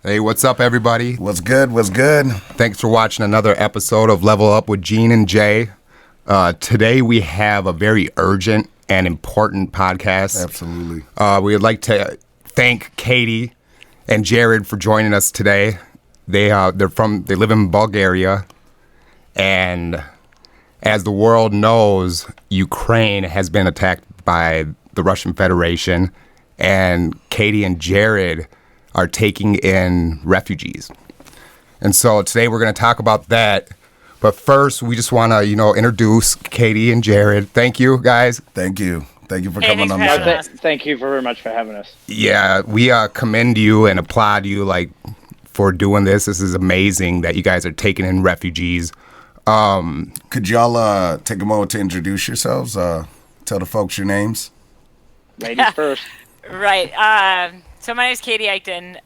Hey, what's up, everybody? What's good? What's good? Thanks for watching another episode of Level Up with Gene and Jay. Today we have a very urgent and important podcast. Absolutely. We would like to thank Katie and Jared for joining us today. They live in Bulgaria, and as the world knows, Ukraine has been attacked by the Russian Federation, and Katie and Jared are taking in refugees. And so today we're going to talk about that. But first, we just want to, introduce Katie and Jared. Thank you, guys. Thank you. Thank you for coming on the show. Thank you very much for having us. Yeah, we commend you and applaud you for doing this. This is amazing that you guys are taking in refugees. Could y'all take a moment to introduce yourselves? Tell the folks your names. Ladies first. Right. So my name is Katie Eichten.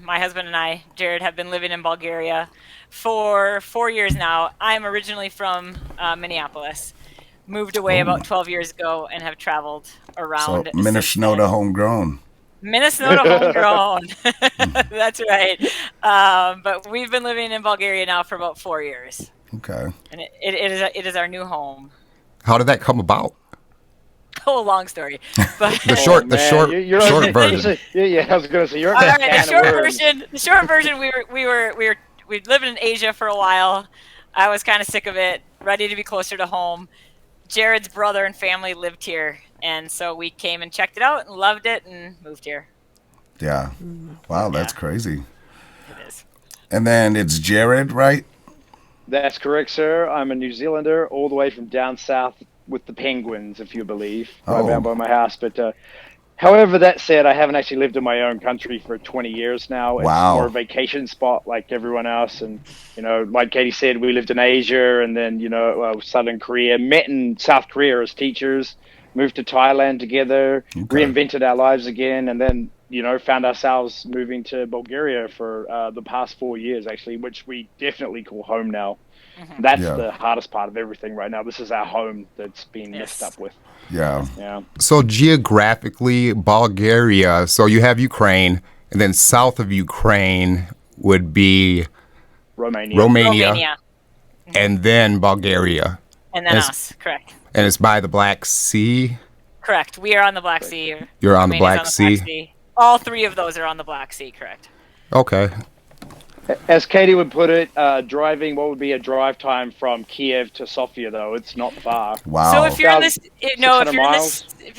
My husband and I, Jared, have been living in Bulgaria for 4 years now. I'm originally from Minneapolis. Moved away about 12 years ago and have traveled around. So Minnesota homegrown. Minnesota homegrown. That's right. But we've been living in Bulgaria now for about 4 years. Okay. And it is our new home. How did that come about? Oh, long story. But The short version. Yeah, I was going to say you're. All right, the short version. We lived in Asia for a while. I was kind of sick of it, ready to be closer to home. Jared's brother and family lived here, and so we came and checked it out and loved it and moved here. Yeah. Wow, that's crazy. It is. And then it's Jared, right? That's correct, sir. I'm a New Zealander, all the way from down south with the penguins, if you believe, right down by my house. But however, that said, I haven't actually lived in my own country for 20 years now. It's more a vacation spot like everyone else. And, like Katie said, we lived in Asia and then, Southern Korea, met in South Korea as teachers, moved to Thailand together, reinvented our lives again, and then, found ourselves moving to Bulgaria for the past 4 years, actually, which we definitely call home now. Mm-hmm. That's the hardest part of everything right now. This is our home that's been messed up with. Yeah. So geographically, Bulgaria, so you have Ukraine, and then south of Ukraine would be Romania. And then Bulgaria. And then us, correct. And it's by the Black Sea? Correct. We are on the Black Sea. You're on the Black Sea? All three of those are on the Black Sea, correct. Okay. As Katie would put it, driving, what would be a drive time from Kiev to Sofia, though? It's not far. Wow. So if you're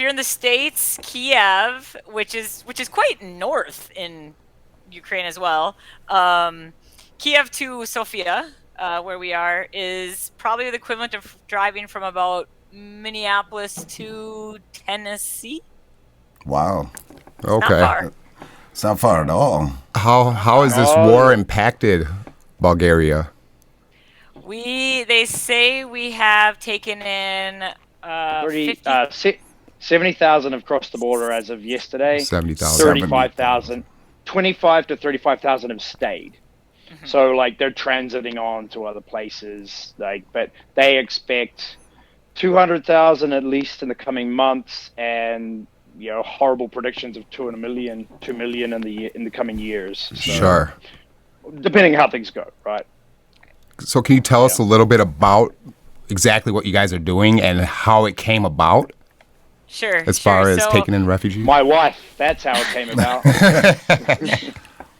in the States, Kiev, which is quite north in Ukraine as well, Kiev to Sofia, where we are, is probably the equivalent of driving from about Minneapolis to Tennessee. Wow. Okay. Not far. It's not far at all. How has this war impacted Bulgaria? They say we have taken in 70,000 have crossed the border as of yesterday. 70,000. 35,000. 25 to 35,000 have stayed. Mm-hmm. So they're transiting on to other places. But they expect 200,000 at least in the coming months, and horrible predictions of 2 million in the coming years. So, Sure. Depending how things go, right? So can you tell us a little bit about exactly what you guys are doing and how it came about? Sure. As far as taking in refugees? My wife, that's how it came about.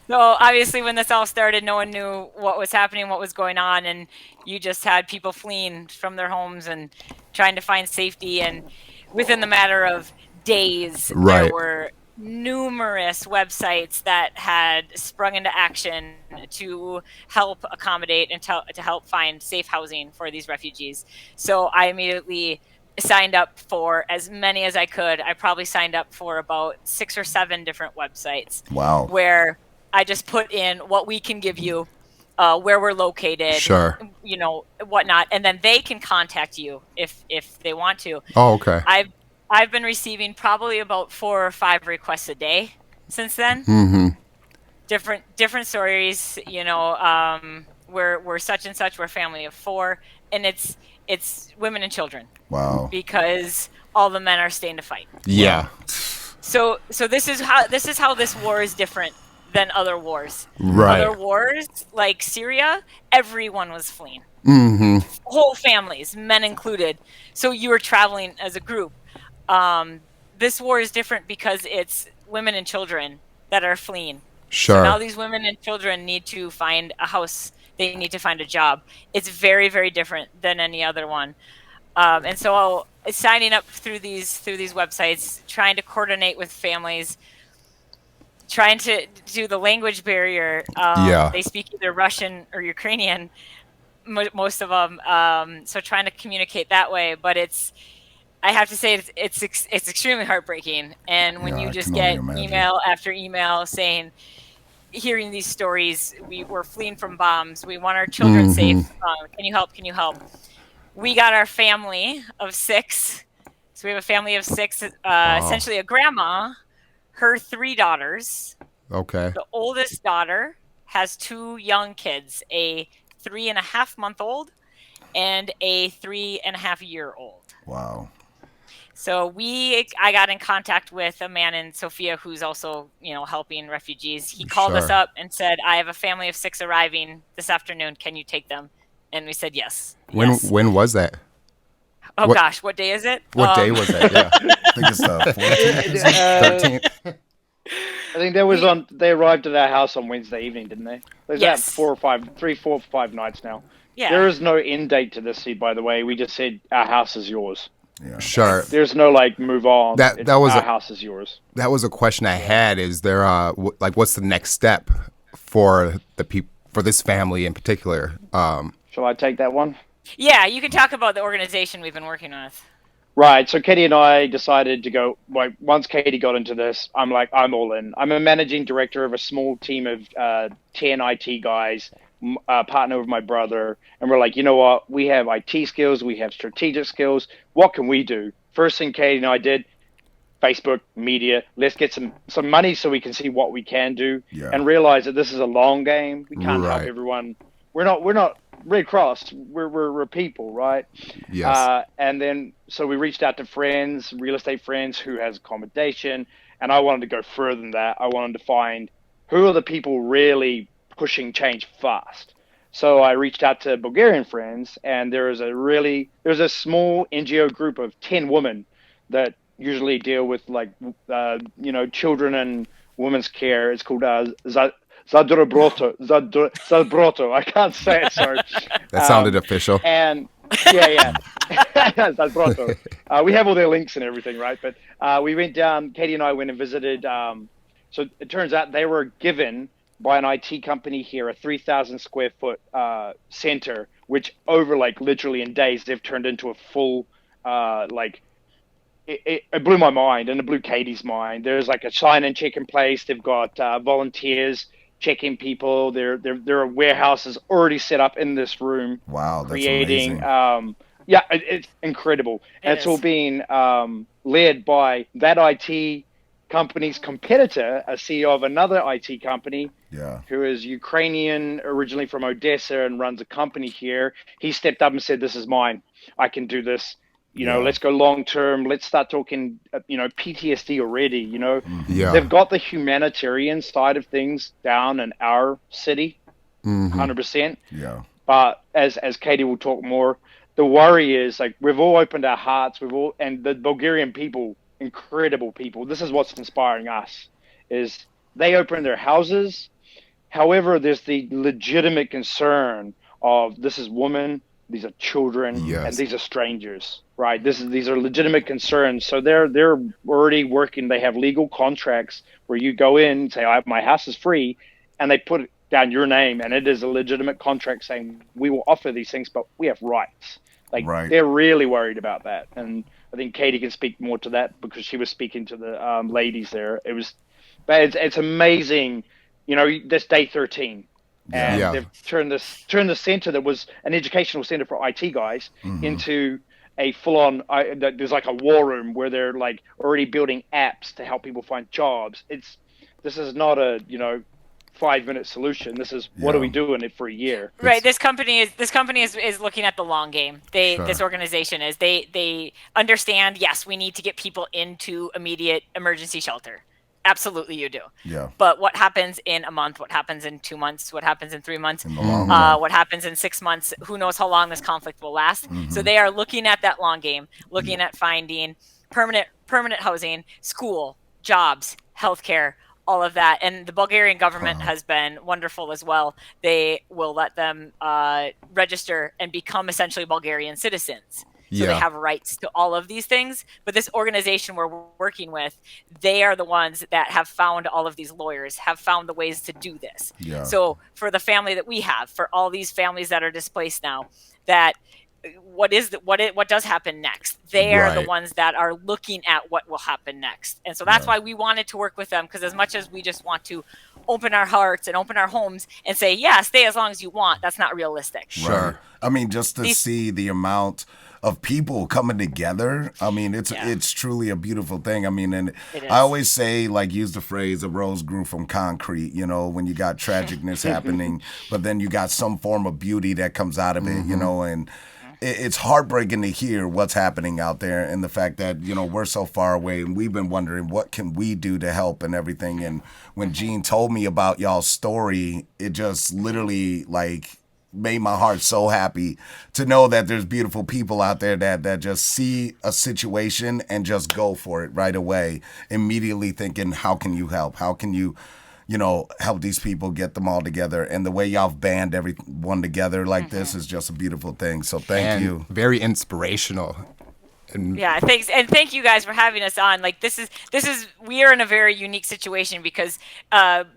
So obviously when this all started, no one knew what was happening, what was going on, and you just had people fleeing from their homes and trying to find safety. And within the matter of days, there were numerous websites that had sprung into action to help accommodate and to help find safe housing for these refugees. So I immediately signed up for as many as I could. I probably signed up for about 6 or 7 different websites. Wow. Where I just put in what we can give you, where we're located, whatnot, and then they can contact you if they want to. Oh, okay. I've been receiving probably about 4 or 5 requests a day since then. Mm-hmm. Different stories, we're such and such, we're a family of 4, and it's women and children. Wow. Because all the men are staying to fight. Yeah. So this is how this war is different than other wars. Right. Other wars, like Syria, everyone was fleeing. Mm-hmm. Whole families, men included. So you were traveling as a group. This war is different because it's women and children that are fleeing. Sure. So now these women and children need to find a house. They need to find a job. It's very, very different than any other one. And so signing up through these websites, trying to coordinate with families, trying to do the language barrier. They speak either Russian or Ukrainian, most of them. So trying to communicate that way, but I have to say it's extremely heartbreaking. And when you just get email after email saying, hearing these stories, we're fleeing from bombs. We want our children safe. Can you help? Can you help? We got our family of 6. So we have a family of 6, essentially a grandma, her 3 daughters. Okay. The oldest daughter has 2 young kids, a 3.5-month-old and a 3.5-year-old. Wow. So I got in contact with a man in Sofia who's also, helping refugees. He called us up and said, I have a family of 6 arriving this afternoon. Can you take them? And we said, yes. When was that? Oh, gosh. What day is it? What day was that? Yeah. I think it's the 14th. 13th. I think they arrived at our house on Wednesday evening, didn't they? There's about 4 or 5 nights now. Yeah. There is no end date to this seed, by the way. We just said our house is yours. Yeah. Sure. There's no move on. Our house is yours. That was a question I had. Is there what's the next step for for this family in particular? Shall I take that one? Yeah, you can talk about the organization we've been working with. Right. So Katie and I decided to go. Once Katie got into this, I'm all in. I'm a managing director of a small team of 10 IT guys. Partner with my brother, and we're like, you know what? We have IT skills, we have strategic skills. What can we do? First thing Katie and I did, Facebook, media. Let's get some money so we can see what we can do, and realize that this is a long game. We can't help everyone. We're not Red Cross. We're people, right? Yes. And then so we reached out to friends, real estate friends who has accommodation, and I wanted to go further than that. I wanted to find who are the people really pushing change fast. So I reached out to Bulgarian friends, and there's a small NGO group of 10 women that usually deal with children and women's care. It's called Zadbroto. I can't say it, sorry. That sounded official. And Zadbroto. We have all their links and everything, right? But we went down, Katie and I went and visited. So it turns out they were given by an IT company here, a 3,000 square foot center, which over literally in days, they've turned into a full, it blew my mind and it blew Katie's mind. There's a sign and check in place. They've got volunteers checking people. There are warehouses already set up in this room. Wow, that's creating, amazing. It's incredible. And it's all being led by that IT company's competitor, a CEO of another IT company, who is Ukrainian, originally from Odessa, and runs a company here. He stepped up and said, "This is mine. I can do this. Let's go long term. Let's start talking. PTSD already. They've got the humanitarian side of things down in our city, 100%. Yeah. But as Katie will talk more, the worry is we've all opened our hearts. And the Bulgarian people, incredible people. This is what's inspiring us, is they open their houses. However, there's the legitimate concern of this is women, these are children, and these are strangers, right? These are legitimate concerns. So they're already working. They have legal contracts where you go in and say, my house is free, and they put down your name, and it is a legitimate contract saying we will offer these things, but we have rights. They're really worried about that. And I think Katie can speak more to that because she was speaking to the ladies there. It's amazing. This day 13, and they've turned the center that was an educational center for IT guys into a full-on. There's a war room where they're already building apps to help people find jobs. This is not a 5-minute solution. This is what are we doing it for a year? Right. This company is looking at the long game. This organization is they understand. Yes, we need to get people into immediate emergency shelter, Absolutely, you do. Yeah. But what happens in a month? What happens in 2 months? What happens in 3 months? In the long run. What happens in 6 months? Who knows how long this conflict will last? So they are looking at that long game, looking at finding permanent housing, school, jobs, healthcare, all of that. And the Bulgarian government has been wonderful as well. They will let them register and become essentially Bulgarian citizens. So they have rights to all of these things. But this organization we're working with, they are the ones that have found all of these lawyers, have found the ways to do this. Yeah. So for the family that we have, for all these families that are displaced now, that what does happen next? They are the ones that are looking at what will happen next. And so that's why we wanted to work with them, because as much as we just want to open our hearts and open our homes and say, yeah, stay as long as you want, that's not realistic. Sure. Right. I mean, just to see the amount of people coming together, I mean, it's truly a beautiful thing. I mean, and I always say, like, use the phrase, a rose grew from concrete, you know, when you got tragicness happening, but then you got some form of beauty that comes out of it, you know, and it's heartbreaking to hear what's happening out there, and the fact that, you know, we're so far away, and we've been wondering what can we do to help and everything. And when Gene told me about y'all's story, it just literally, like, made my heart so happy to know that there's beautiful people out there that just see a situation and just go for it right away, immediately thinking, how can you help? How can you know, help these people, get them all together? And the way y'all have band everyone together like this is just a beautiful thing. So thank you. Very inspirational. Yeah, thanks, and thank you guys for having us on. Like, this is we are in a very unique situation because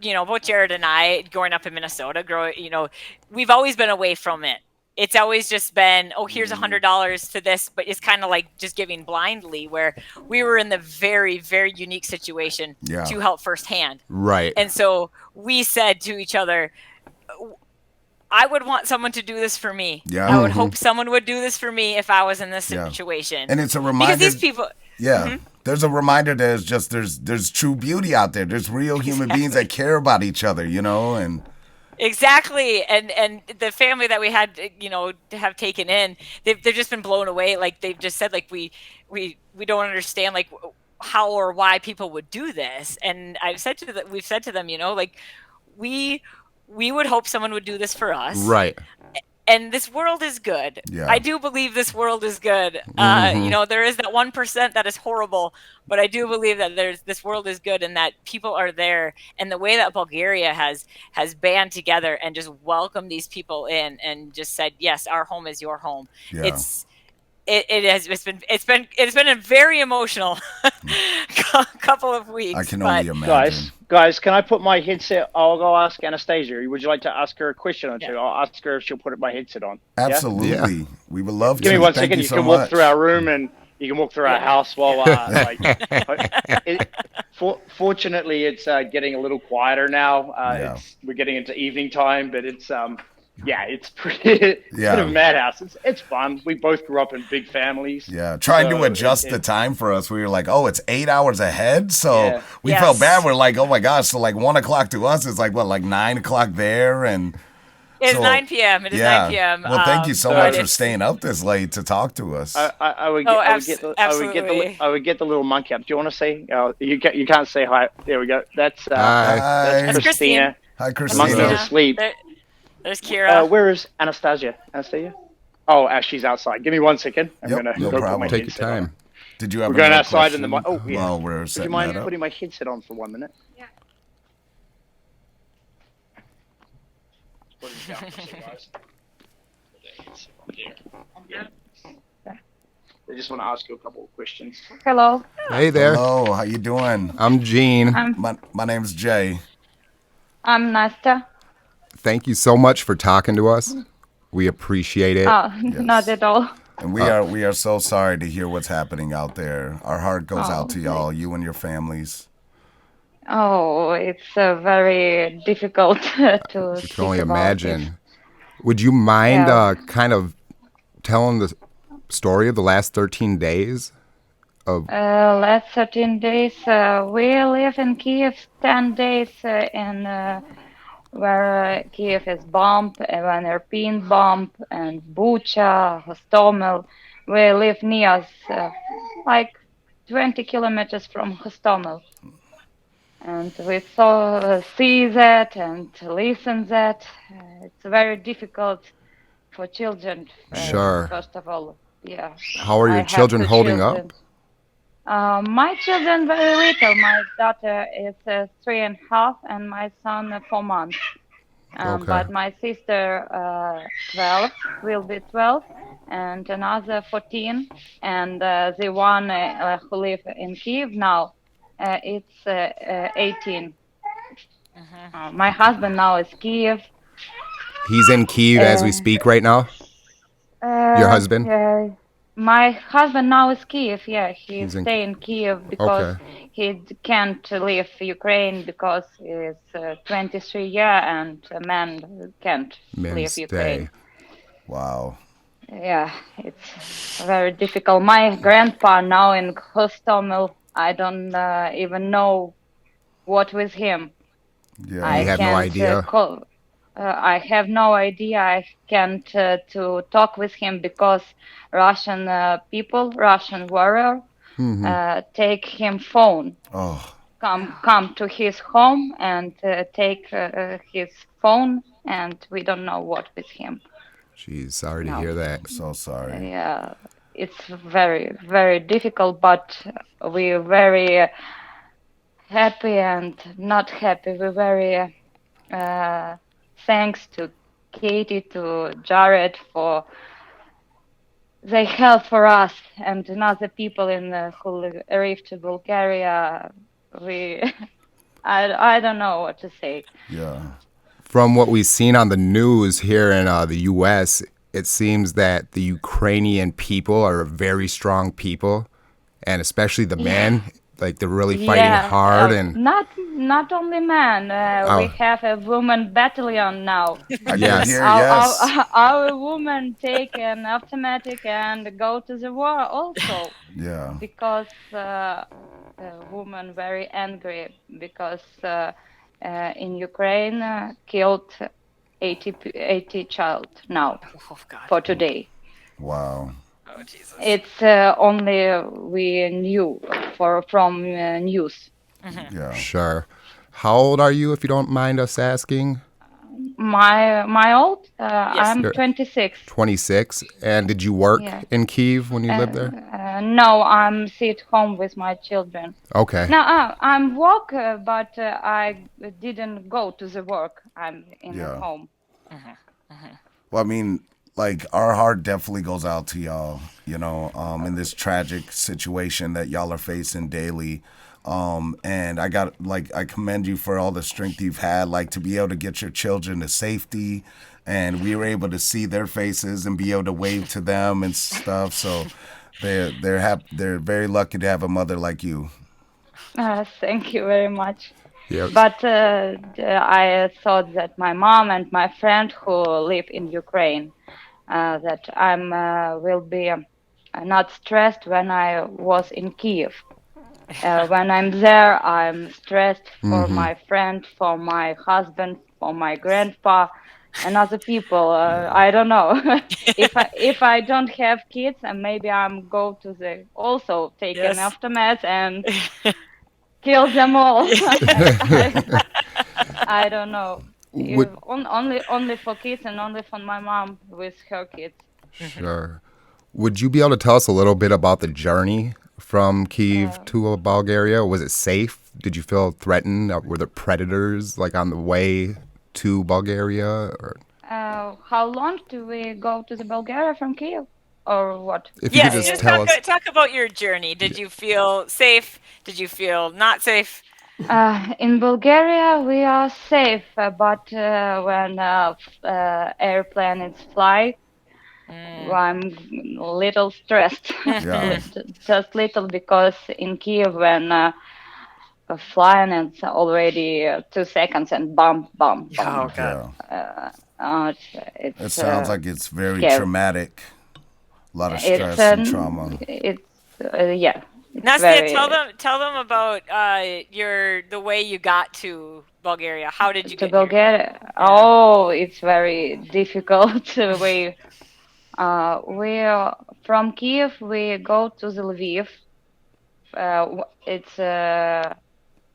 you know, both Jared and I, growing up in Minnesota, you know, we've always been away from it. It's always just been, oh, here's $100 to this, but it's kind of like just giving blindly, where we were in the very, very unique situation to help firsthand. Right. And so we said to each other, I would want someone to do this for me. Yeah. I would hope someone would do this for me if I was in this situation. And it's a reminder. Because these people... There's a reminder that there's true beauty out there. There's real human beings that care about each other, you know, and... Exactly. And the family that we had, you know, to have taken in, they've just been blown away. Like, they've just said, like, we don't understand, like, how or why people would do this. And we've said to them, you know, like, we would hope someone would do this for us. Right. And this world is good. Yeah. I do believe this world is good. You know, there is that 1% that is horrible, but I do believe that this world is good, and that people are there. And the way that Bulgaria has band together and just welcomed these people in and just said, yes, our home is your home. Yeah. It's been a very emotional couple of weeks. I can only imagine. Guys, can I put my headset? I'll go ask Anastasia. Would you like to ask her a question or two? Yeah. I'll ask her if she'll put my headset on. Absolutely. Yeah? We would love to. Give me 1 second. You can walk through our room and you can walk through our house while fortunately it's getting a little quieter now. We're getting into evening time, but it's it's pretty bit of a madhouse. It's fun. We both grew up in big families. Yeah, trying to adjust the time for us. We were like, oh, it's 8 hours ahead. So we felt bad. We're like, oh my gosh. So like 1 o'clock to us is like what, like 9 o'clock there, and it's 9 p.m. It is 9 p.m. Well, thank you so much for staying up this late to talk to us. I would get the little monkey up. Do you want to say? You can't say hi. There we go. That's Christina. Hi, Christina. Monkey's asleep. There's Kira. Where is Anastasia? Oh, she's outside. Give me 1 second. I'm gonna go put my Take your headset time. on. Did you have? We're going outside in the. Oh, yeah. Well, we're Would you mind putting my headset on for 1 minute? Yeah. Put it down, guys. Put that headset on there. Yeah. I just want to ask you a couple of questions. Hello. Hey there. Hello. How you doing? I'm Gene. My name's Jay. I'm Nastya. Thank you so much for talking to us. We appreciate it. Not at all. And we are so sorry to hear what's happening out there. Our heart goes out to y'all, you and your families. Oh, it's very difficult to I can only imagine. Would you mind kind of telling the story of the last 13 days? Last 13 days, we live in Kiev 10 days where Kiev is bombed, when Irpin bombed, and Bucha, Hostomel. We live near us, like 20 kilometers from Hostomel. and we saw see that and listen that. It's very difficult for children. Sure. First of all, yeah, How are I your have children two holding children. up? My children very little. My daughter is 3.5, and my son 4 months. Okay. But my sister 12 will be 12, and another 14, and the one who live in Kiev now, it's 18. My husband now is Kiev. He's in Kiev as we Uh, speak right now. Your Uh, husband? uh, my husband now is Kiev. Yeah, he He's in. stay in Kiev because Okay. he can't leave Ukraine because he's 23 year and a man can't Men leave Ukraine. stay. Wow. Yeah, it's very difficult. My grandpa now in Hostomel. I don't even know what with him. Yeah. I You have no can't idea. call. I have no idea. I can't to talk with him because Russian people, Russian warrior, take him phone, Oh. come to his home and take his phone, and we don't know what with him. Jeez, sorry to No, hear that. So sorry. yeah, it's very very difficult, but we're very happy and not happy. We're very thanks to Katie, to Jared for they help for us and another people in who arrived to Bulgaria. We, I don't know what to say. Yeah. From what we've seen on the news here in the U.S., it seems that the Ukrainian people are a very strong people, and especially the men, like they're really fighting Yeah, hard. And not only men. We oh, have a woman battalion now. I did yes, hear, yes. Our women take an automatic and go to the war also Yeah. because women very angry because in Ukraine killed 80 child now Oh God. for today. Wow. Oh Jesus. It's only we knew from news. Yeah. sure. How old are you, if you don't mind us asking? My old Yes. I'm You're 26. 26. And did you work Yeah. in Kiev when you lived there? No, I'm sit home with my children. Okay. No, I'm work, but I didn't go to the work. I'm in the Yeah. home. Well, I mean, like our heart definitely goes out to y'all, in this tragic situation that y'all are facing daily. And I commend you for all the strength you've had, like to be able to get your children to safety, and we were able to see their faces and be able to wave to them and stuff. So they're very lucky to have a mother like you. Thank you very much. Yes. But I thought that my mom and my friend who live in Ukraine, that I'm will be not stressed when I was in Kiev. When I'm there, I'm stressed for my friend, for my husband, for my grandpa, and other people. I don't know. If I don't have kids, and maybe I'm go to the also take an Yes. aftermath and kill them all. I don't know. Would Only for kids and only for my mom with her kids. Sure. Would you be able to tell us a little bit about the journey from Kyiv Uh, to Bulgaria? Was it safe? Did you feel threatened? Were there predators like on the way to Bulgaria? Or how long do we go to the Bulgaria from Kiev, or what? if you could Yes. just Just tell us. talk about your journey. Did you feel safe? Did you feel not safe? In Bulgaria, we are safe, but when airplane is fly, I'm a little stressed, Yeah. just little because in Kiev when flying it's already 2 seconds and bump, bump, bump. Oh God. Yeah. It's It sounds like it's very scary. traumatic. A lot of It's stress and trauma. yeah, it's Nastia, very tell them about the way you got to Bulgaria. How did you to get here? Bulgaria. Yeah. Oh, it's very difficult. We from Kiev we go to the Lviv. It's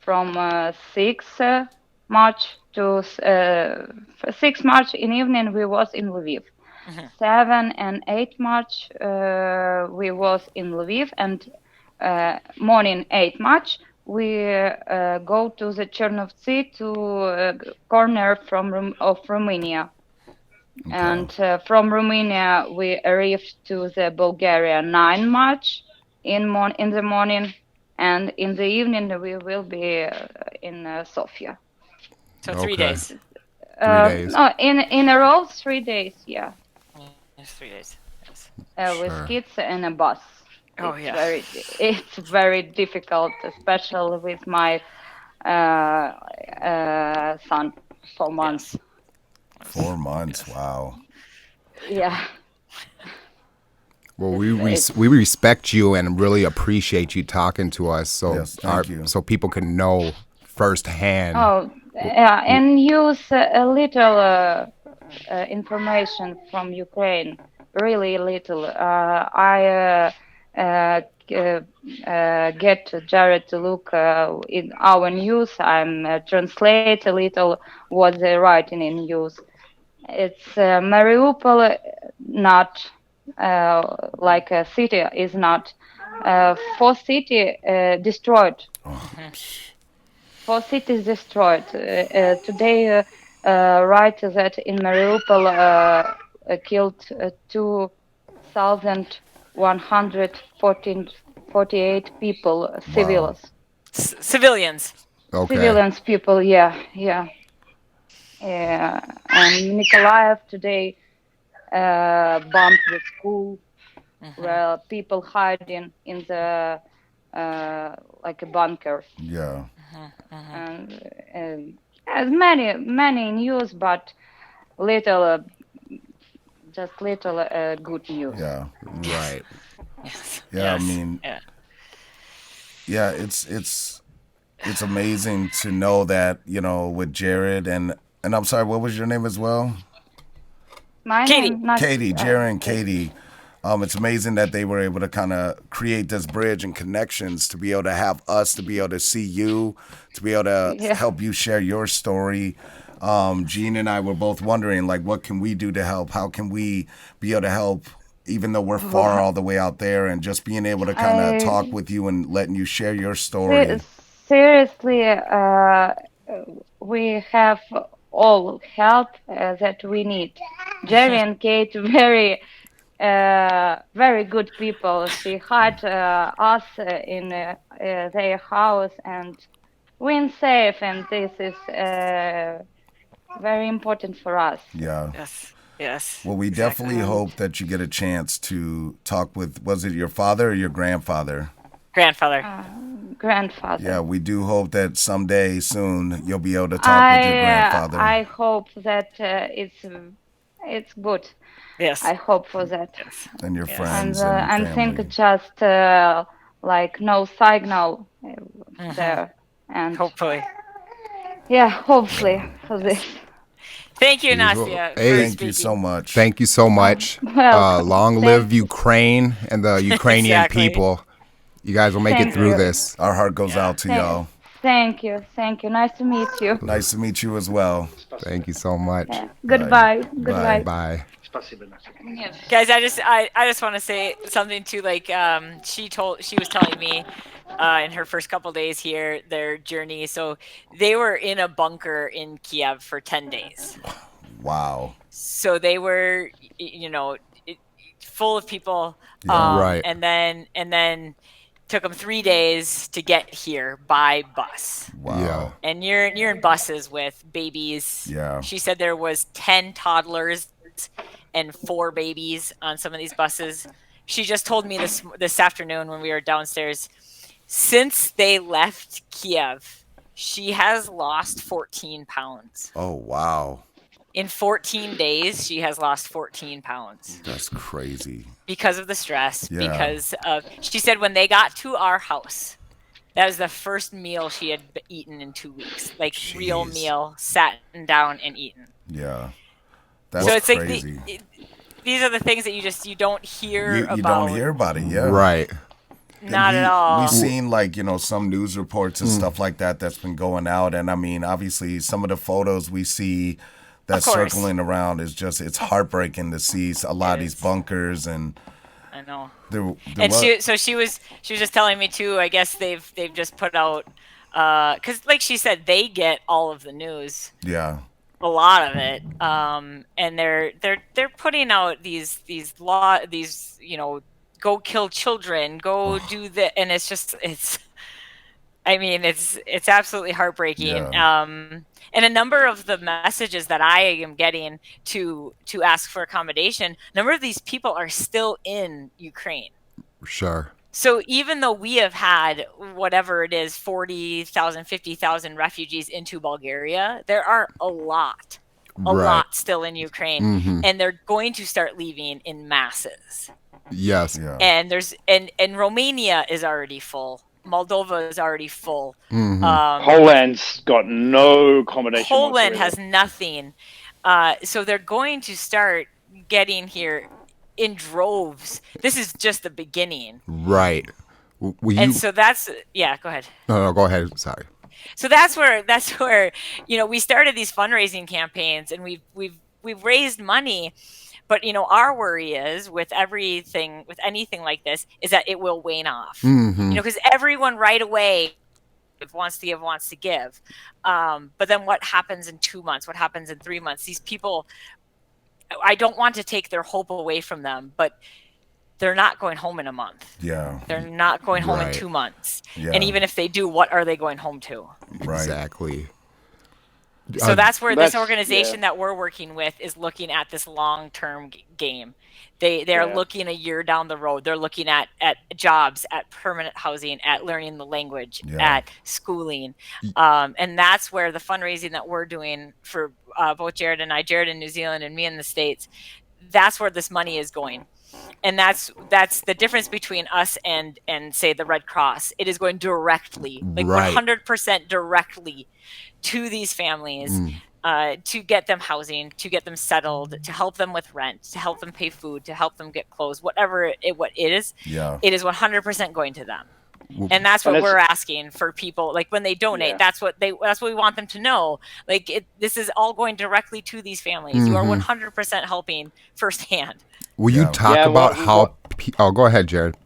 from 6 March to 6 March in evening we was in Lviv. 7 and 8 March we was in Lviv, and morning 8 March we go to the Chernovtsi, to corner of Romania. Okay. And from Romania we arrived to the Bulgaria 9 March in the morning, and in the evening we will be in Sofia. So 3 days. 3 days. No, in a row 3 days. Yeah. It's 3 days. Yes. With kids and a bus. Oh, It's very difficult, especially with my son, 4 months. 4 months, wow. Yeah. Well, we respect you and really appreciate you talking to us, so people can know firsthand. Oh, yeah, and use a little information from Ukraine. Really little. I get Jared to look in our news. I'm translate a little what they writing in news. It's Mariupol, not like a city, is not. 4 city destroyed. 4 cities destroyed. Today, write that in Mariupol killed 2,148 people, civilians. Civilians. Okay. Civilians people, yeah. And Nikolaev today bombed the school where people hiding in the like a bunker. Yeah. And as many news, but little, just little good news. Yeah. Right. Yeah, I mean, yeah, it's amazing to know that, with Jared and I'm sorry, what was your name as well? My Katie. name, Katie, Jared and Katie. It's amazing that they were able to kind of create this bridge and connections to be able to have us, to be able to see you, to be able to help you share your story. Jean and I were both wondering, like, what can we do to help? How can we be able to help, even though we're far all the way out there, and just being able to kind of talk with you and letting you share your story. Seriously, we have all help that we need. Jerry and Kate, very good people. She had us in their house, and we're safe, and this is very important for us. Yeah. Yes. Well, we definitely hope that you get a chance to talk with, was it your father or your grandfather? Grandfather. Grandfather. Yeah, we do hope that someday soon you'll be able to talk with your grandfather. I hope that it's good. Yes. I hope for that. Yes. And your friends and I family. think just like no signal there. And hopefully. Yeah, hopefully for this. Thank you, Nastia. Thank you so much. Thank you so much. Long live Ukraine and the Ukrainian people. You guys will make it through this. Our heart goes out to y'all. Thank you. Nice to meet you. Nice to meet you as well. Thank you so much. Goodbye. Bye. Guys, I just want to say something too. Like she was telling me in her first couple days here, their journey. So they were in a bunker in Kiev for 10 days. Wow. So they were, full of people. Right. And then took them 3 days to get here by bus. Wow. Yeah. And you're in buses with babies. Yeah. She said there was 10 toddlers and 4 babies on some of these buses. She just told me this afternoon when we were downstairs, since they left Kiev, she has lost 14 pounds. Oh, wow. In 14 days, she has lost 14 pounds. That's crazy. Because of the stress, Yeah. She said when they got to our house, that was the first meal she had eaten in 2 weeks. Like, real meal, sat down and eaten. Yeah. That's so it's crazy. Like these are the things that you don't hear about. You don't hear about it, yeah. Right. Not at all. We've seen like, some news reports and stuff like that that's been going out. And I mean, obviously some of the photos we see that's circling around is just, it's heartbreaking to see a lot of these bunkers. And I know. She was just telling me too, I guess they've just put out, cause like she said, they get all of the news. Yeah. A lot of it. And they're putting out these go kill children, go do that, and it's absolutely heartbreaking. Yeah. And a number of the messages that I am getting to ask for accommodation, a number of these people are still in Ukraine. Sure. So even though we have had whatever it is, 40,000, 50,000 refugees into Bulgaria, there are a lot still in Ukraine, and they're going to start leaving in masses. Yes. Yeah. And and Romania is already full. Moldova is already full. Poland's got no accommodation. Poland has nothing. So they're going to start getting here in droves. This is just the beginning. Right. So that's go ahead. No, go ahead. Sorry. So that's where we started these fundraising campaigns, and we've raised money. But our worry is with anything like this is that it will wane off. Because everyone right away wants to give. But then what happens in 2 months? What happens in 3 months? These people, I don't want to take their hope away from them, but they're not going home in a month. Yeah. They're not going home in 2 months. Yeah. And even if they do, what are they going home to? Right. Exactly. So that's where this organization that we're working with is looking at this long-term game. They're looking a year down the road. They're looking at jobs, at permanent housing, at learning the language, at schooling. And that's where the fundraising that we're doing for both Jared and I, Jared in New Zealand and me in the States, that's where this money is going. And that's the difference between us and say the Red Cross. It is going directly, 100% directly to these families, to get them housing, to get them settled, to help them with rent, to help them pay food, to help them get clothes, whatever it is. Yeah. It is 100% going to them. And that's what we're asking for people. Like when they donate, that's what we want them to know. Like this is all going directly to these families. You are 100% helping firsthand. Will you talk about how? Go ahead, Jared.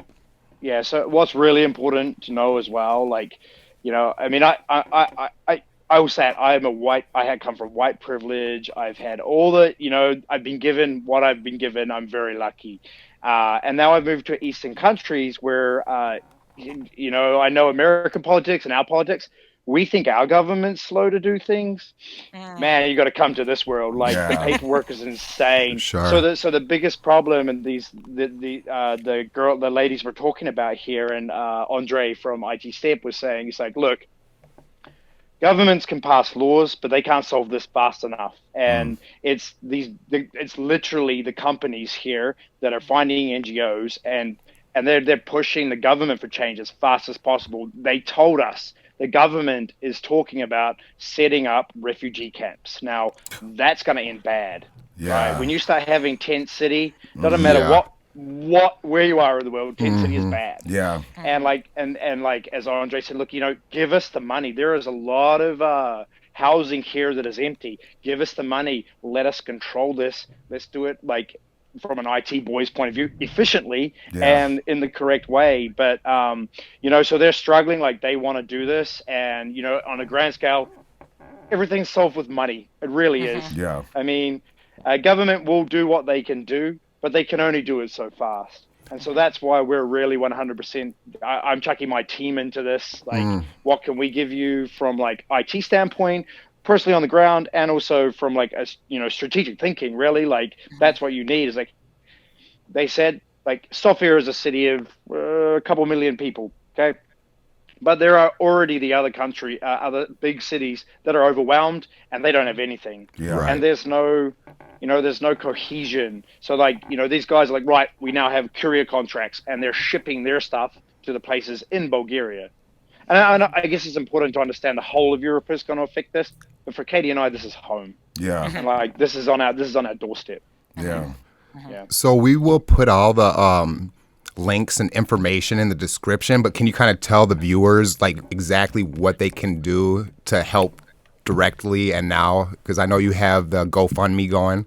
Yeah. So what's really important to know as well, like, I mean, I will say I come from white privilege. I've had all the, I've been given what I've been given. I'm very lucky. And now I've moved to Eastern countries where, I know American politics and our politics. We think our government's slow to do things. Man, you got to come to this world. Like the paperwork is insane. Sure. So the biggest problem, and the ladies we're talking about here, and Andre from IT Step was saying, it's like, look, governments can pass laws, but they can't solve this fast enough. And it's literally the companies here that are finding NGOs and they're pushing the government for change as fast as possible. They told us the government is talking about setting up refugee camps. Now, that's going to end bad. Yeah. Right? When you start having tent city, doesn't matter where you are in the world, tent city is bad. Yeah. And like as Andre said, look, give us the money. There is a lot of housing here that is empty. Give us the money. Let us control this. Let's do it like from an IT boy's point of view, efficiently and in the correct way. But, so they're struggling, like they want to do this. And, on a grand scale, everything's solved with money. It really is. Yeah. I mean, government will do what they can do, but they can only do it so fast. And so that's why we're really 100%. I'm chucking my team into this. Like, what can we give you from like IT standpoint? Personally on the ground, and also from like a strategic thinking, really, like that's what you need. Is like they said, like Sofia is a city of a couple million people, okay, but there are already the other big cities that are overwhelmed and they don't have anything, and there's no cohesion. So like these guys are like, right, we now have courier contracts and they're shipping their stuff to the places in Bulgaria. And I guess it's important to understand the whole of Europe is going to affect this, but for Katie and I, this is home. Yeah. And like this is on our doorstep. Yeah. Yeah. So we will put all links and information in the description, but can you kind of tell the viewers like exactly what they can do to help directly and now? Because I know you have the GoFundMe going.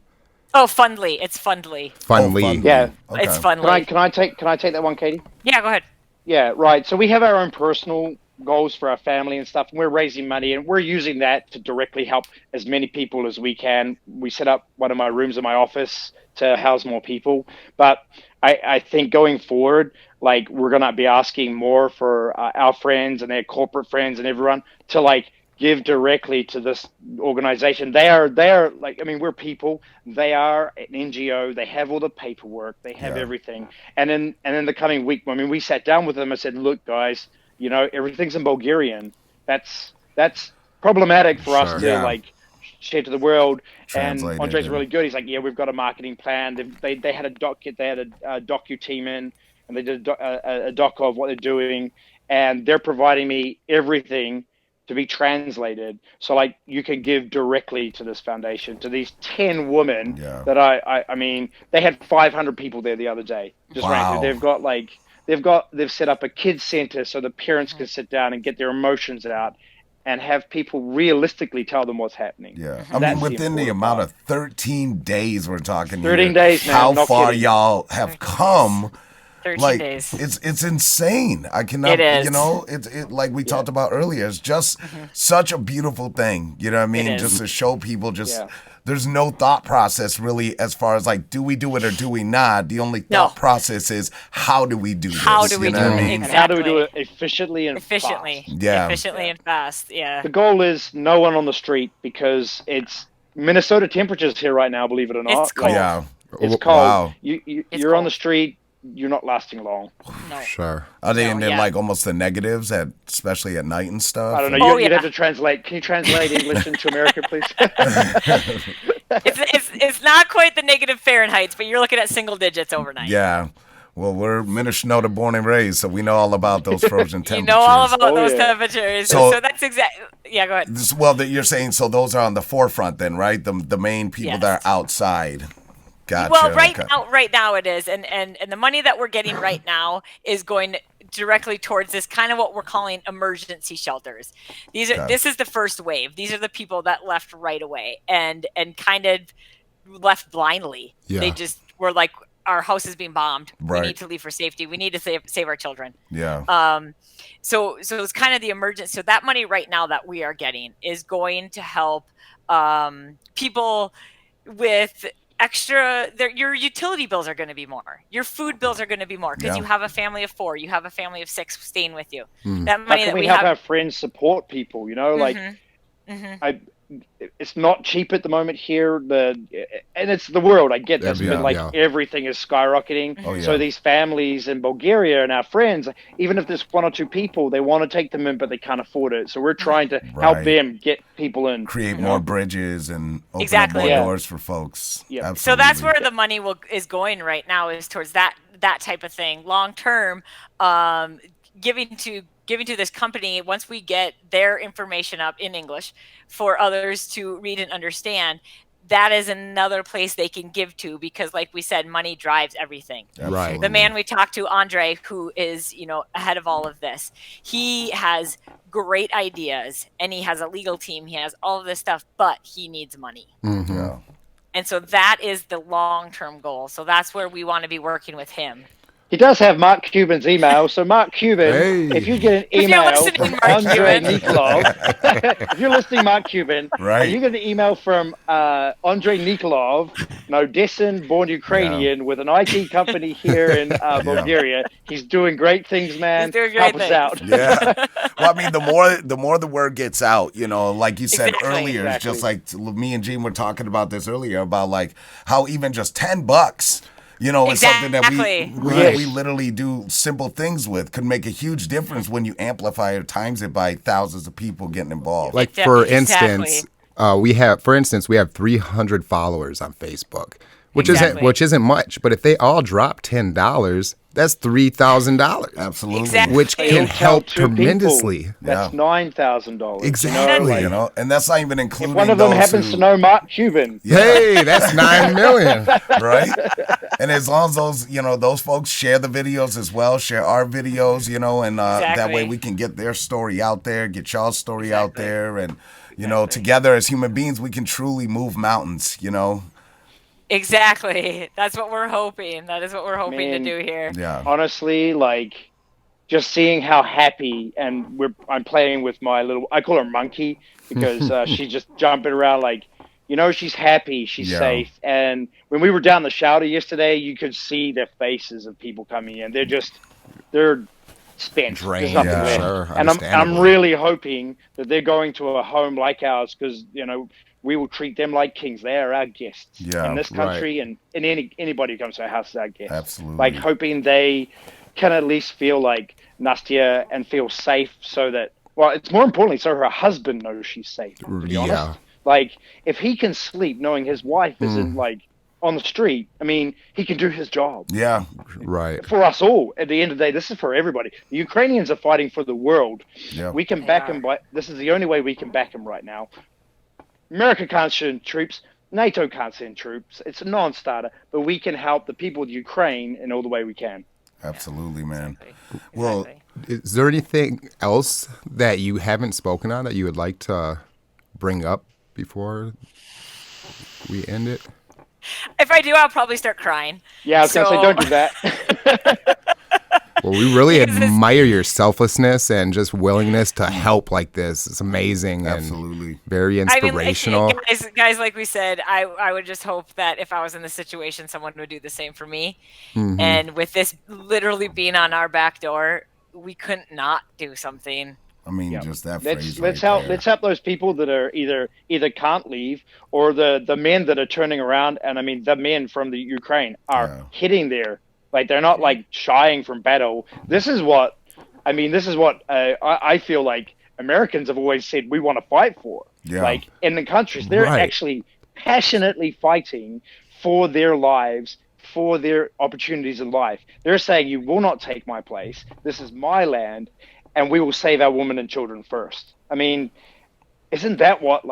Oh, Fundly. It's Fundly. Fundly. Yeah. Okay. It's Fundly. Can I take that one, Katie? Yeah, go ahead. Yeah, right. So we have our own personal goals for our family and stuff, and we're raising money, and we're using that to directly help as many people as we can. We set up one of my rooms in my office to house more people, but I think going forward, like, we're gonna be asking more for our friends and their corporate friends and everyone to like give directly to this organization. They are like, I mean, we're people. They are an NGO. They have all the paperwork. They have everything. And in the coming week, I mean, we sat down with them and said, look, guys, you know, everything's in Bulgarian. That's problematic for us to like share to the world. Translate. And Andre's really good. He's like, yeah, we've got a marketing plan. They had a docu team in, and they did a doc of what they're doing, and they're providing me everything to be translated. So like, you can give directly to this foundation, to these 10 women that I mean, they had 500 people there the other day. Just ran through. They've set up a kids center so the parents can sit down and get their emotions out and have people realistically tell them what's happening. Yeah. I mean, within the amount of 13 days we're talking 13 days, man. How far y'all have come. 13 days. It's insane. I cannot, it is. You know, it like we talked about earlier, it's just such a beautiful thing. You know what I mean? Just to show people there's no thought process really as far as like, do we do it or do we not? The only thought process is, how do we do this? How do we do it? Exactly. And how do we do it efficiently and fast? Yeah. Efficiently and fast, yeah. The goal is no one on the street, because it's Minnesota temperatures here right now, believe it or not. It's cold. Yeah. It's cold. Wow. You're on the street, you're not lasting long. No. Sure. Are they in like almost the negatives, especially at night and stuff? I don't know. You'd have to translate. Can you translate English into American, please? It's not quite the negative Fahrenheit, but you're looking at single digits overnight. Yeah. Well, we're Minnesota born and raised, so we know all about those frozen temperatures. You know all about those temperatures. So that's exactly. Yeah, go ahead. Well, you're saying so those are on the forefront then, right? The main people that are outside. Gotcha. Well, right now it is, and the money that we're getting right now is going directly towards this kind of what we're calling emergency shelters. This is the first wave. These are the people that left right away and kind of left blindly. Yeah. They just were like, our house is being bombed. Right. We need to leave for safety. We need to save our children. Yeah. So it's kind of the emergency. So that money right now that we are getting is going to help people with extra. Your utility bills are going to be more. Your food bills are going to be more because you have a family of 4. You have a family of 6 staying with you. That money that we help have. Our friends support people. You know, like it's not cheap at the moment here. And it's the world. I get this, but everything is skyrocketing. Oh, yeah. So these families in Bulgaria and our friends, even if there's 1 or 2 people, they want to take them in, but they can't afford it. So we're trying to help them get people in, create more bridges and open up more doors for folks. Yeah. Absolutely. So that's where the money is going right now, is towards that type of thing. Long term, giving to this company, once we get their information up in English for others to read and understand, that is another place they can give to, because like we said, money drives everything. Right. The man we talked to, Andre, who is, ahead of all of this, he has great ideas and he has a legal team. He has all of this stuff, but he needs money. Mm-hmm. Yeah. And so that is the long-term goal. So that's where we want to be working with him. He does have Mark Cuban's email. So Mark Cuban, if you get an email from Andrei Nikolov, if you're listening, Mark Cuban, and you get an email from Andrei Nikolov, an Odessan born Ukrainian with an IT company here in Bulgaria. He's doing great things, man. He's doing great Help things. us out. Yeah. Well, I mean, the more the word gets out, like you said earlier, it's just like me and Gene were talking about this earlier about like how even just $10, it's something that we literally do simple things with, could make a huge difference when you amplify or times it by thousands of people getting involved. Like for instance, we have 300 followers on Facebook, which isn't much, but if they all drop $10, That's $3,000. Absolutely. Exactly. Which can It'll help two people. tremendously. That's $9,000. Exactly. You know, and that's not even including If one of them those happens who, to know Mark Cuban. Hey, that's $9 million. right? And as long as those, those folks share the videos as well, share our videos, and that way we can get their story out there, get y'all's story out there, and together as human beings, we can truly move mountains. Exactly. That's what we're hoping. That is what we're hoping to do here. Yeah. Honestly, like, just seeing how happy, and I'm playing with my I call her Monkey, because she's just jumping around like, she's happy, she's safe. And when we were down the shelter yesterday, you could see the faces of people coming in. They're spent. Drained. There's nothing left. Sure, and I'm really hoping that they're going to a home like ours, because, we will treat them like kings. They are our guests in this country, and anybody who comes to our house is our guest. Absolutely. Like, hoping they can at least feel like Nastia and feel safe, so that, well, it's more importantly so her husband knows she's safe, to be honest. Like, if he can sleep knowing his wife isn't like on the street, I mean, he can do his job. Yeah. Right. For us all, at the end of the day, this is for everybody. The Ukrainians are fighting for the world. Yeah. We can back them, but this is the only way we can back them right now. America can't send troops. NATO can't send troops. It's a non-starter, but we can help the people of Ukraine in all the way we can. Absolutely, man. Exactly. Well, Is there anything else that you haven't spoken on that you would like to bring up before we end it? If I do, I'll probably start crying. Yeah, I was going to say, don't do that. Well, we really admire your selflessness and just willingness to help like this. It's amazing absolutely. and very inspirational. I mean, guys, like we said, I would just hope that if I was in this situation, someone would do the same for me. Mm-hmm. And with this literally being on our back door, we couldn't not do something. I mean, just that phrase. Let's help those people that are either can't leave, or the men that are turning around. And I mean, the men from the Ukraine are hitting there. Like, they're not like shying from battle. This is what I feel like Americans have always said we want to fight for. Yeah. Like, in the countries, they're actually passionately fighting for their lives, for their opportunities in life. They're saying, you will not take my place. This is my land, and we will save our women and children first. I mean, isn't that what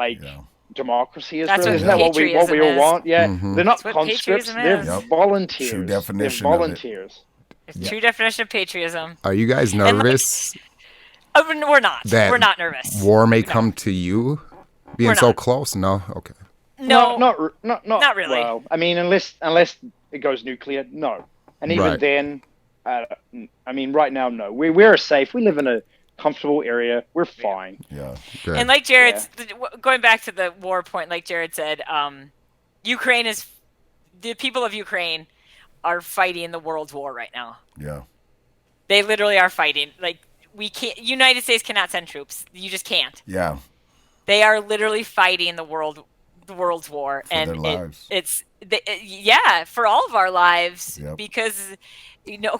democracy is? Really? Isn't that what we all want? Yeah, they're not conscripts; they're volunteers. True definition. They're volunteers. It's true definition of patriotism. Are you guys nervous? We're not. That we're not nervous. War may come to you, being so close. No, okay. No, not really. Well, I mean, unless it goes nuclear, no. And even then, I mean, right now, no. We're safe. We live in a comfortable area. We're fine. Yeah. Good. And like Jared's going back to the war point, like Jared said, the people of Ukraine are fighting the world war right now. Yeah. They literally are fighting. Like, United States cannot send troops. You just can't. Yeah. They are literally fighting the world's war, for their lives. It's for all of our lives, because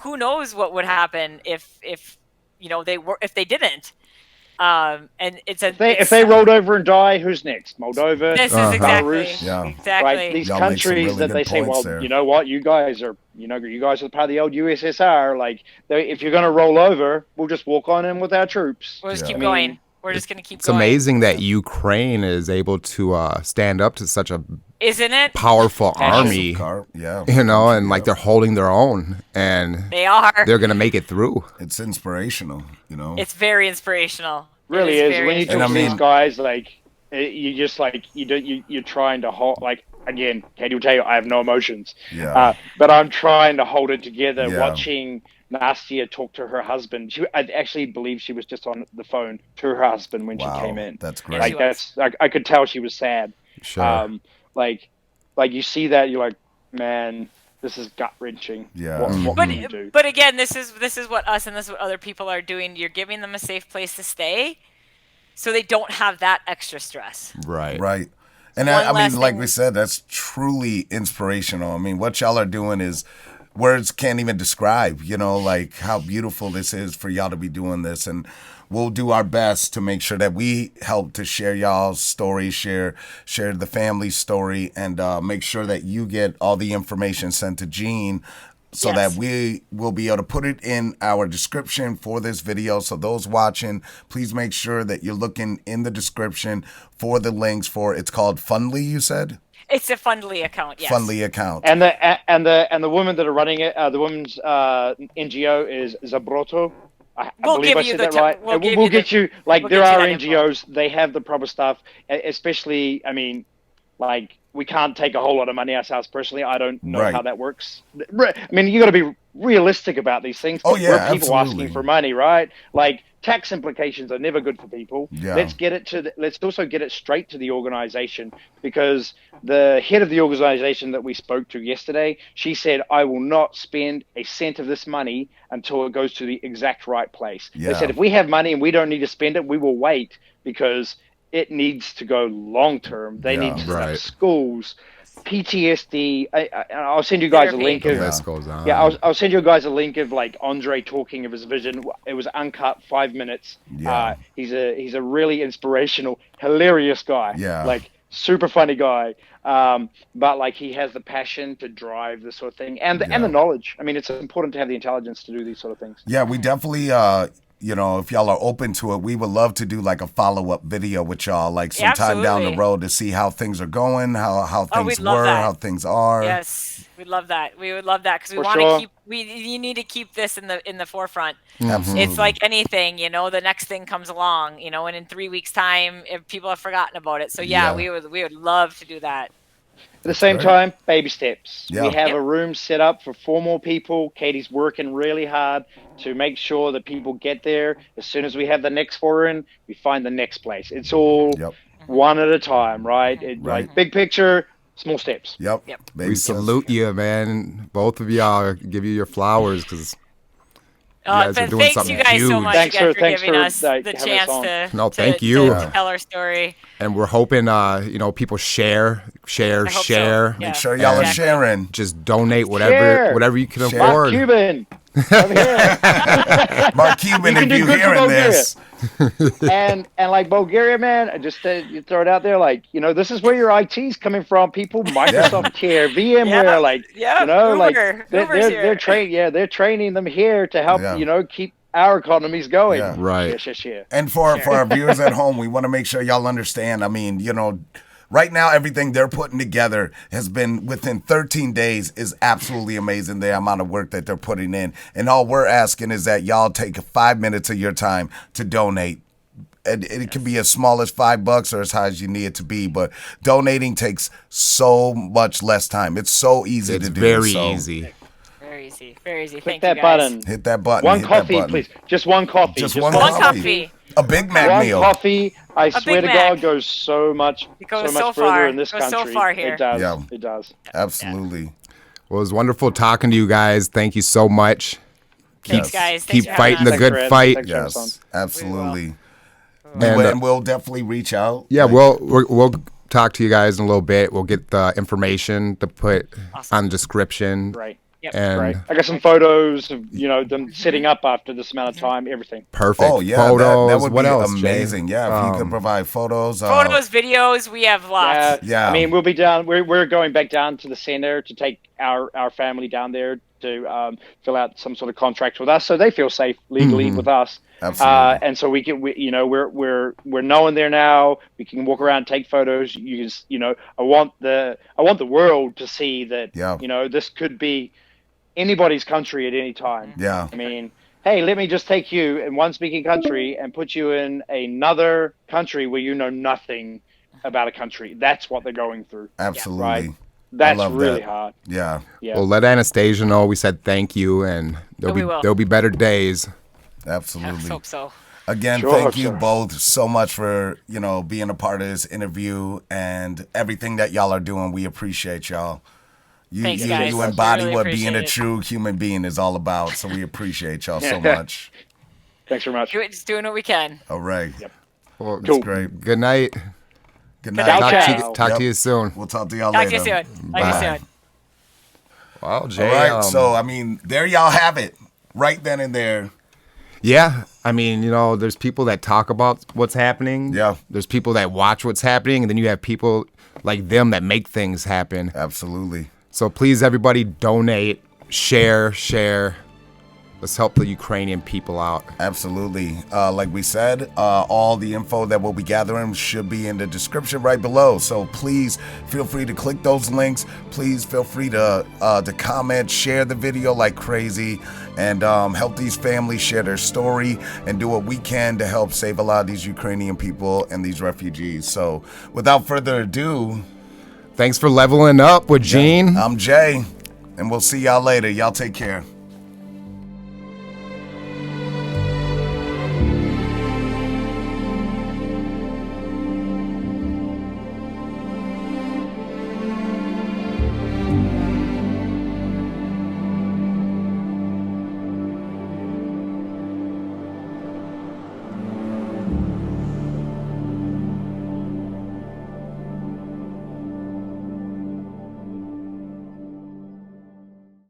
who knows what would happen if they didn't. And if they rolled over and die, who's next? Moldova, this is exactly right. These countries that they say, well, you know what, you guys are part of the old USSR. Like, if you're going to roll over, we'll just walk on in with our troops. We'll just keep going. We're just going to keep It's going. amazing that Ukraine is able to stand up to such a powerful army. And like they're holding their own, and they're going to make it through. It's inspirational, It's very inspirational. Really is. When you talk to these guys, like, you just like you're trying to hold. Like, again, Katie will tell you, I have no emotions. Yeah. But I'm trying to hold it together. Watching Nastia talk to her husband. I actually believe she was just on the phone to her husband when she came in. That's great. Like, I could tell she was sad. Sure. Like you see that, you're like, man, this is gut wrenching. Yeah. What can you do? But again, this is what us and this is what other people are doing. You're giving them a safe place to stay, so they don't have that extra stress. Right. Right. And I mean, like we said, that's truly inspirational. I mean, what y'all are doing is words can't even describe, like how beautiful this is for y'all to be doing this. And we'll do our best to make sure that we help to share y'all's story, share the family story, and make sure that you get all the information sent to Gene so that we will be able to put it in our description for this video. So those watching, please make sure that you're looking in the description for the links for, it's called Fundly, you said? It's a Fundly account, yes. Fundly account. And the women that are running it, the women's NGO is Zabroto. I believe I said that right. We'll get you, like, there are NGOs, they have the proper stuff, especially, I mean, like, we can't take a whole lot of money ourselves personally. I don't know how that works. I mean, you got to be realistic about these things. Oh, yeah, we're people asking for money, right? Like, tax implications are never good for people. Yeah. Let's also get it straight to the organization, because the head of the organization that we spoke to yesterday, she said, I will not spend a cent of this money until it goes to the exact right place. Yeah. They said, if we have money and we don't need to spend it, we will wait, because it needs to go long term. They need to set up schools, PTSD. I'll send you guys a link of. I'll send you guys a link of, like, Andre talking of his vision. It was uncut, 5 minutes. Yeah. He's a really inspirational, hilarious guy. Yeah. Like, super funny guy. But, like, he has the passion to drive this sort of thing, and the knowledge. I mean, it's important to have the intelligence to do these sort of things. Yeah, we definitely. You know, if y'all are open to it, we would love to do, like, a follow-up video with y'all, like, sometime down the road, to see how things are going, how things were, how things are. Yes, we'd love that. We would love that, because we want to keep. You need to keep this in the forefront. Absolutely. It's like anything, you know. The next thing comes along, you know, and in 3 weeks' time, if people have forgotten about it. So we would love to do that. At the same time, baby steps. Yeah. We have a room set up for 4 more people. Katie's working really hard to make sure that people get there. As soon as we have the next 4 in, we find the next place. It's all one at a time, right? Like, big picture, small steps. Yep. We salute you, man. Both of y'all, give you your flowers, because you guys are doing something huge. Thanks you guys so much thanks for giving giving us the chance thank you. To tell our story. And we're hoping, people share. So. Make sure y'all are sharing. Just donate whatever you can afford. Mark Cuban. Mark Cuban, if you're hearing this. and like, Bulgaria, man, just you throw it out there, like, you know, this is where your IT's coming from, people. Microsoft Care, VMware, you know, like, they're training them here to help, you know, keep our economies going. Yeah. Right. Share. And for our viewers at home, we want to make sure y'all understand. I mean, you know, right now, everything they're putting together has been within 13 days is absolutely amazing, the amount of work that they're putting in. And all we're asking is that y'all take 5 minutes of your time to donate. And it can be as small as $5 or as high as you need it to be. But donating takes so much less time. It's so easy to do. Very easy. Very easy. Hit that button. Hit that button. One coffee, please. Just one coffee. Just one coffee. A Big Mac meal. One coffee, I swear to God, goes so much further in this country. So far here. It does. Yeah. It does. Absolutely. Well, it was wonderful talking to you guys. Thank you so much. Thanks, guys. Keep fighting the good fight. Yes, absolutely. And we'll definitely reach out. Yeah, we'll talk to you guys in a little bit. We'll get the information to put on the description. Right. Yep. And I got some photos of, you know, them setting up after this amount of time, everything. Perfect. Oh, yeah. Photos. That would what be else, amazing. Jay? Yeah, if you could provide photos. Videos, we have lots. Yeah. I mean, we'll be down. We're going back down to the center to take our family down there to fill out some sort of contract with us, so they feel safe legally with us. Absolutely. And so we're knowing there now. We can walk around, take photos. I want the world to see that. Yeah. You know, this could be anybody's country at any time. Yeah. I mean, hey, let me just take you in one speaking country and put you in another country where you know nothing about a country. That's what they're going through. Absolutely. Right? That's really hard. Yeah. Well, let Anastasia know we said thank you, and there'll be better days. Absolutely. Let's hope so. Again, thank you both so much for, being a part of this interview and everything that y'all are doing. We appreciate y'all. Thanks, guys. You embody really what being a true human being is all about, so we appreciate y'all so much. Thanks very much. Just doing what we can. All right. Yep. Well, that's great. Good night. Good night. Talk to you soon. We'll talk to y'all later. Talk to you soon. Bye. Well, Jay. All right, so, there y'all have it. Right then and there. Yeah, I mean, there's people that talk about what's happening. Yeah. There's people that watch what's happening, and then you have people like them that make things happen. Absolutely. So please, everybody, donate. share. Let's help the Ukrainian people out. Absolutely. Like we said, all the info that we'll be gathering should be in the description right below. So please feel free to click those links. Please feel free to comment, share the video like crazy, and help these families share their story and do what we can to help save a lot of these Ukrainian people and these refugees. So without further ado, thanks for leveling up with Gene. I'm Jay, and we'll see y'all later. Y'all take care.